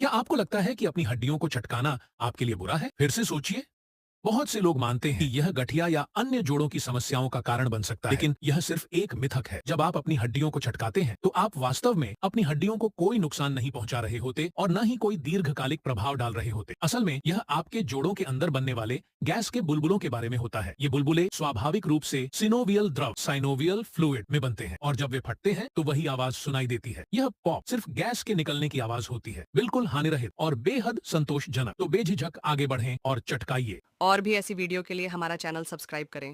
क्या आपको लगता है कि अपनी हड्डियों को चटकाना आपके लिए बुरा है? फिर से सोचिए। बहुत से लोग मानते हैं कि यह गठिया या अन्य जोड़ों की समस्याओं का कारण बन सकता है, लेकिन यह सिर्फ एक मिथक है। जब आप अपनी हड्डियों को चटकाते हैं, तो आप वास्तव में अपनी हड्डियों को कोई नुकसान नहीं पहुंचा रहे होते और न ही कोई दीर्घकालिक प्रभाव डाल रहे होते। असल में यह आपके जोड़ों के अंदर बनने वाले गैस के बुलबुलों के बारे में होता है। ये बुलबुले स्वाभाविक रूप से सिनोवियल द्रव साइनोवियल फ्लूइड में बनते हैं और जब वे फटते हैं तो वही आवाज सुनाई देती है। यह पॉप सिर्फ गैस के निकलने की आवाज होती है, बिल्कुल हानिरहित और बेहद संतोषजनक। तो बेझिझक आगे बढ़ें और चटकाइए। और भी ऐसी वीडियो के लिए हमारा चैनल सब्सक्राइब करें।